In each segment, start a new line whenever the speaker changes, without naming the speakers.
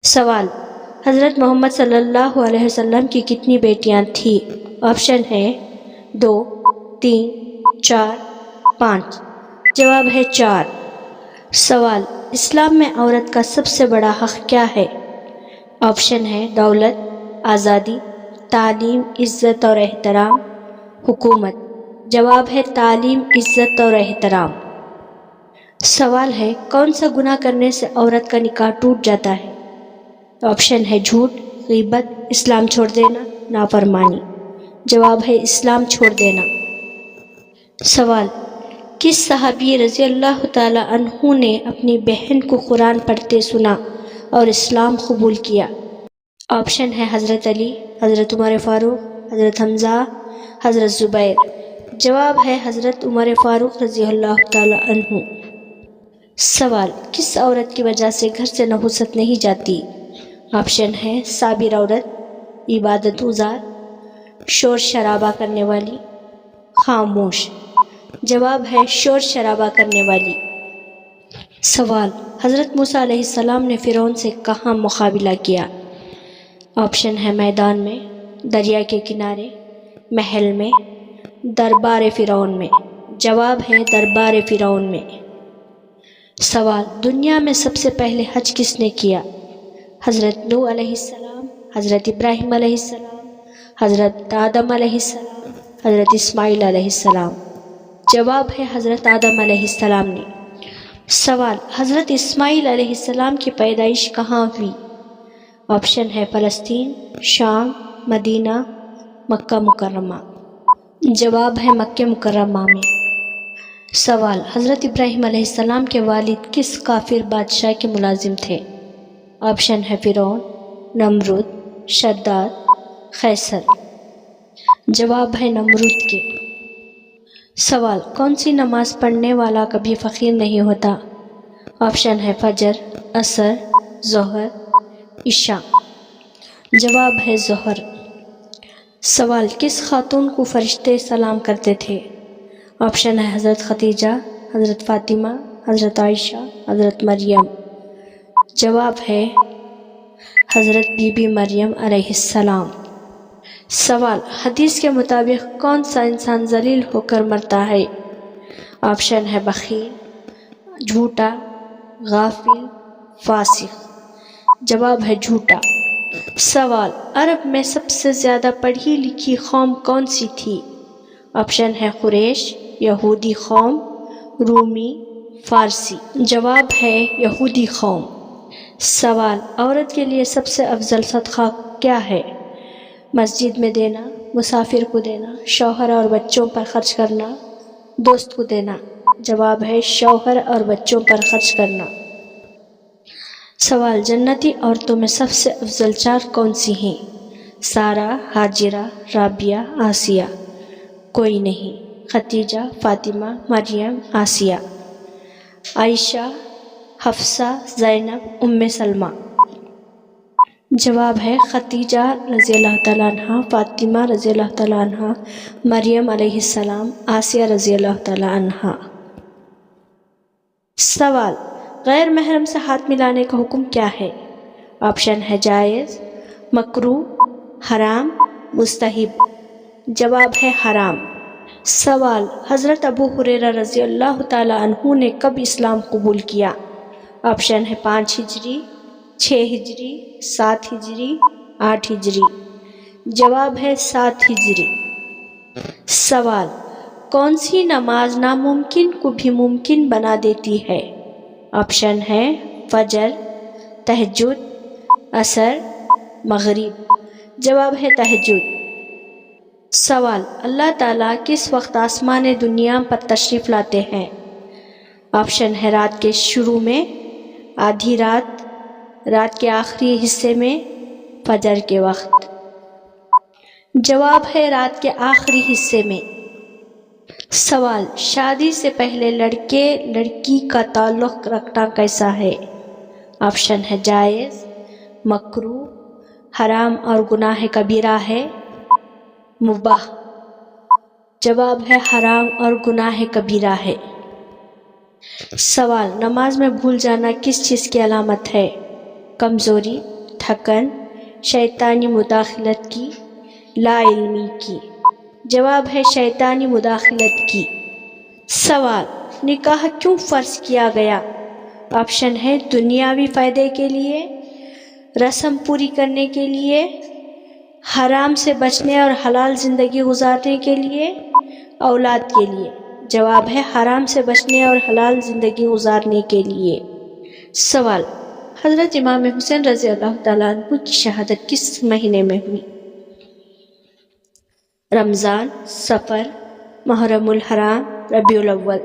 سوال: حضرت محمد صلی اللہ علیہ وسلم کی کتنی بیٹیاں تھیں؟ آپشن ہے 2، 3، 4، 5۔ جواب ہے 4۔ سوال: اسلام میں عورت کا سب سے بڑا حق کیا ہے؟ آپشن ہے دولت، آزادی، تعلیم، عزت اور احترام، حکومت۔ جواب ہے تعلیم، عزت اور احترام۔ سوال ہے کون سا گناہ کرنے سے عورت کا نکاح ٹوٹ جاتا ہے؟ آپشن ہے جھوٹ، غیبت، اسلام چھوڑ دینا، نافرمانی۔ جواب ہے اسلام چھوڑ دینا۔ سوال: کس صحابی رضی اللہ تعالی عنہ نے اپنی بہن کو قرآن پڑھتے سنا اور اسلام قبول کیا؟ آپشن ہے حضرت علی، حضرت عمر فاروق، حضرت حمزہ، حضرت زبیر۔ جواب ہے حضرت عمر فاروق رضی اللہ تعالی عنہ۔ سوال: کس عورت کی وجہ سے گھر سے نحوست نہیں جاتی؟ آپشن ہے صابر عورت، عبادت گزار، شور شرابہ کرنے والی، خاموش۔ جواب ہے شور شرابہ کرنے والی۔ سوال: حضرت موسیٰ علیہ السلام نے فرعون سے کہاں مقابلہ کیا؟ آپشن ہے میدان میں، دریا کے کنارے، محل میں، دربار فرعون میں۔ جواب ہے دربار فرعون میں۔ سوال: دنیا میں سب سے پہلے حج کس نے کیا؟ حضرت نوح علیہ السلام، حضرت ابراہیم علیہ السلام، حضرت آدم علیہ السلام، حضرت اسماعیل علیہ السلام۔ جواب ہے حضرت آدم علیہ السلام نے۔ سوال: حضرت اسماعیل علیہ السلام کی پیدائش کہاں ہوئی؟ آپشن ہے فلسطین، شام، مدینہ، مکہ مکرمہ۔ جواب ہے مکہ مکرمہ میں۔ سوال: حضرت ابراہیم علیہ السلام کے والد کس کافر بادشاہ کے ملازم تھے؟ آپشن ہے فرعون، نمرود، شداد، قیصر۔ جواب ہے نمرود کے۔ سوال: کون سی نماز پڑھنے والا کبھی فقیر نہیں ہوتا؟ آپشن ہے فجر، عصر، ظہر، عشاء۔ جواب ہے ظہر۔ سوال: کس خاتون کو فرشتے سلام کرتے تھے؟ آپشن ہے حضرت خدیجہ، حضرت فاطمہ، حضرت عائشہ، حضرت مریم۔ جواب ہے حضرت بی بی مریم علیہ السلام۔ سوال: حدیث کے مطابق کون سا انسان ذلیل ہو کر مرتا ہے؟ آپشن ہے بخیل، جھوٹا، غافل، فاسق۔ جواب ہے جھوٹا۔ سوال: عرب میں سب سے زیادہ پڑھی لکھی قوم کون سی تھی؟ آپشن ہے قریش، یہودی قوم، رومی، فارسی۔ جواب ہے یہودی قوم۔ سوال: عورت کے لیے سب سے افضل صدقہ کیا ہے؟ مسجد میں دینا، مسافر کو دینا، شوہر اور بچوں پر خرچ کرنا، دوست کو دینا۔ جواب ہے شوہر اور بچوں پر خرچ کرنا۔ سوال: جنتی عورتوں میں سب سے افضل 4 کون سی ہیں؟ سارہ، ہاجرہ، رابعہ، آسیہ۔ کوئی نہیں۔ خدیجہ، فاطمہ، مریم، آسیہ، عائشہ، حفصہ، زینب، سلمہ۔ جواب ہے خدیجہ رضی اللہ تعالیٰ عنہ، فاطمہ رضی اللہ تعالیٰ عنہ، مریم علیہ السلام، آسیہ رضی اللہ تعالیٰ عنہ۔ سوال: غیر محرم سے ہاتھ ملانے کا حکم کیا ہے؟ آپشن ہے جائز، مکروہ، حرام، مستحب۔ جواب ہے حرام۔ سوال: حضرت ابو ہریرہ رضی اللہ تعالیٰ عنہ نے کب اسلام قبول کیا؟ آپشن ہے 5 ہجری، 6 ہجری، 7 ہجری، 8 ہجری۔ جواب ہے 7 ہجری۔ سوال: کون سی نماز ناممکن کو بھی ممکن بنا دیتی ہے؟ آپشن ہے فجر، تہجد، عصر، مغرب۔ جواب ہے تہجد۔ سوال: اللہ تعالیٰ کس وقت آسمان دنیا پر تشریف لاتے ہیں؟ آپشن ہے رات کے شروع میں، آدھی رات، رات کے آخری حصے میں، فجر کے وقت۔ جواب ہے رات کے آخری حصے میں۔ سوال: شادی سے پہلے لڑکے لڑکی کا تعلق رکھنا کیسا ہے؟ آپشن ہے جائز، مکروہ، حرام اور گناہ کبیرہ ہے، مباح۔ جواب ہے حرام اور گناہ کبیرہ ہے۔ سوال: نماز میں بھول جانا کس چیز کی علامت ہے؟ کمزوری، تھکن، شیطانی مداخلت کی، لا علمی کی؟ جواب ہے شیطانی مداخلت کی۔ سوال، نکاح کیوں فرض کیا گیا؟ آپشن ہے دنیاوی فائدے کے لیے، رسم پوری کرنے کے لیے، حرام سے بچنے اور حلال زندگی گزارنے کے لیے، اولاد کے لیے۔ جواب ہے حرام سے بچنے اور حلال زندگی گزارنے کے لیے۔ سوال، حضرت امام حسین رضی اللہ تعالیٰ عنہ کی شہادت کس مہینے میں ہوئی؟ رمضان، صفر، محرم الحرام، ربیع الاول۔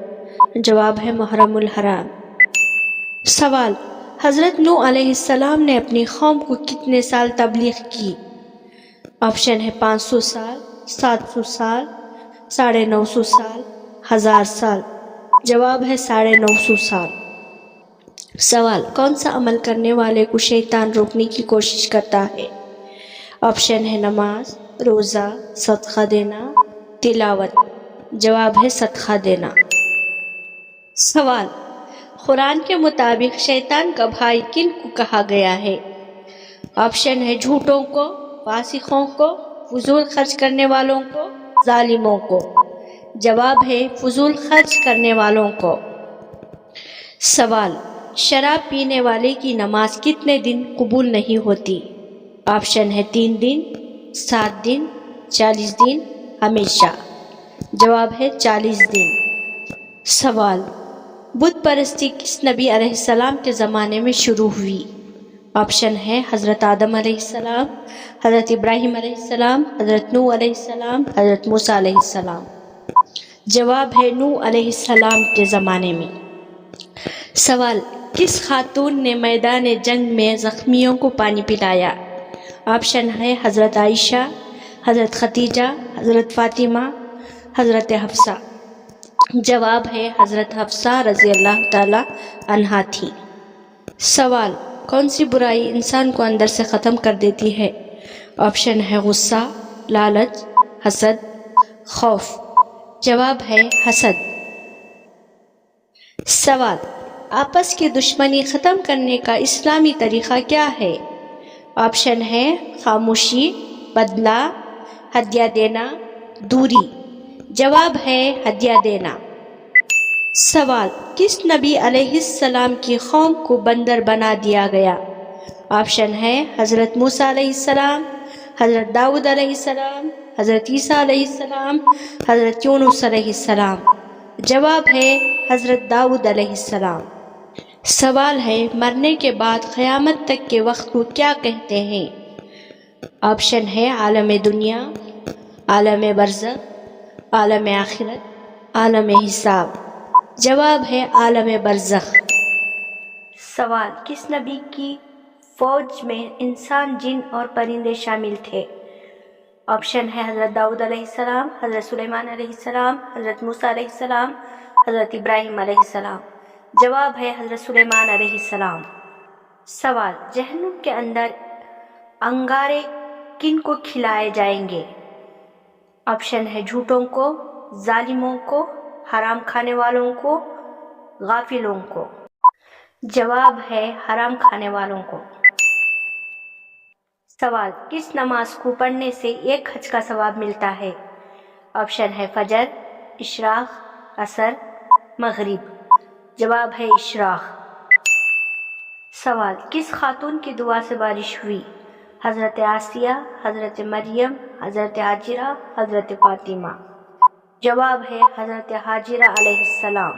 جواب ہے محرم الحرام۔ سوال، حضرت نوح علیہ السلام نے اپنی قوم کو کتنے سال تبلیغ کی؟ آپشن ہے 500 سال، 700 سال، 950 سال، 1000 سال۔ جواب ہے 950 سال۔ سوال، کون سا عمل کرنے والے کو شیطان روکنے کی کوشش کرتا ہے؟ آپشن ہے نماز، روزہ، صدقہ دینا، تلاوت۔ جواب ہے صدقہ دینا۔ سوال، قرآن کے مطابق شیطان کا بھائی کن کو کہا گیا ہے؟ آپشن ہے جھوٹوں کو، فاسقوں کو، فضول خرچ کرنے والوں کو، ظالموں کو۔ جواب ہے فضول خرچ کرنے والوں کو۔ سوال، شراب پینے والے کی نماز کتنے دن قبول نہیں ہوتی؟ آپشن ہے 3 دن، 7 دن، 40 دن، ہمیشہ۔ جواب ہے 40 دن۔ سوال، بت پرستی کس نبی علیہ السلام کے زمانے میں شروع ہوئی؟ آپشن ہے حضرت آدم علیہ السلام، حضرت ابراہیم علیہ السلام، حضرت نوح علیہ السلام، حضرت موسیٰ علیہ السلام۔ جواب ہے نوح علیہ السلام کے زمانے میں۔ سوال، کس خاتون نے میدان جنگ میں زخمیوں کو پانی پلایا؟ آپشن ہے حضرت عائشہ، حضرت خدیجہ، حضرت فاطمہ، حضرت حفصہ۔ جواب ہے حضرت حفصہ رضی اللہ تعالی عنہا تھی۔ سوال، کون سی برائی انسان کو اندر سے ختم کر دیتی ہے؟ آپشن ہے غصہ، لالچ، حسد، خوف۔ جواب ہے حسد۔ سوال، آپس کی دشمنی ختم کرنے کا اسلامی طریقہ کیا ہے؟ آپشن ہے خاموشی، بدلہ، ہدیہ دینا، دوری۔ جواب ہے ہدیہ دینا۔ سوال، کس نبی علیہ السلام کی قوم کو بندر بنا دیا گیا؟ آپشن ہے حضرت موسیٰ علیہ السلام، حضرت داؤد علیہ السلام، حضرت عیسیٰ علیہ السلام، حضرت یونس علیہ السلام۔ جواب ہے حضرت داؤد علیہ السلام۔ سوال ہے، مرنے کے بعد قیامت تک کے وقت کو کیا کہتے ہیں؟ آپشن ہے عالم دنیا، عالم برزخ، عالم آخرت، عالم حساب۔ جواب ہے عالم برزخ۔ سوال، کس نبی کی فوج میں انسان، جن اور پرندے شامل تھے؟ آپشن ہے حضرت داؤد علیہ السلام، حضرت سلیمان علیہ السلام، حضرت موسیٰ علیہ السلام، حضرت ابراہیم علیہ السلام۔ جواب ہے حضرت سلیمان علیہ السلام۔ سوال، جہنم کے اندر انگارے کن کو کھلائے جائیں گے؟ آپشن ہے جھوٹوں کو، ظالموں کو، حرام کھانے والوں کو، غافلوں کو۔ جواب ہے حرام کھانے والوں کو۔ سوال، کس نماز کو پڑھنے سے 1 حج کا ثواب ملتا ہے؟ آپشن ہے فجر، اشراق، عصر، مغرب۔ جواب ہے اشراق۔ سوال، کس خاتون کی دعا سے بارش ہوئی؟ حضرت آسیہ، حضرت مریم، حضرت حاجرہ، حضرت فاطمہ۔ جواب ہے حضرت حاجرہ علیہ السلام۔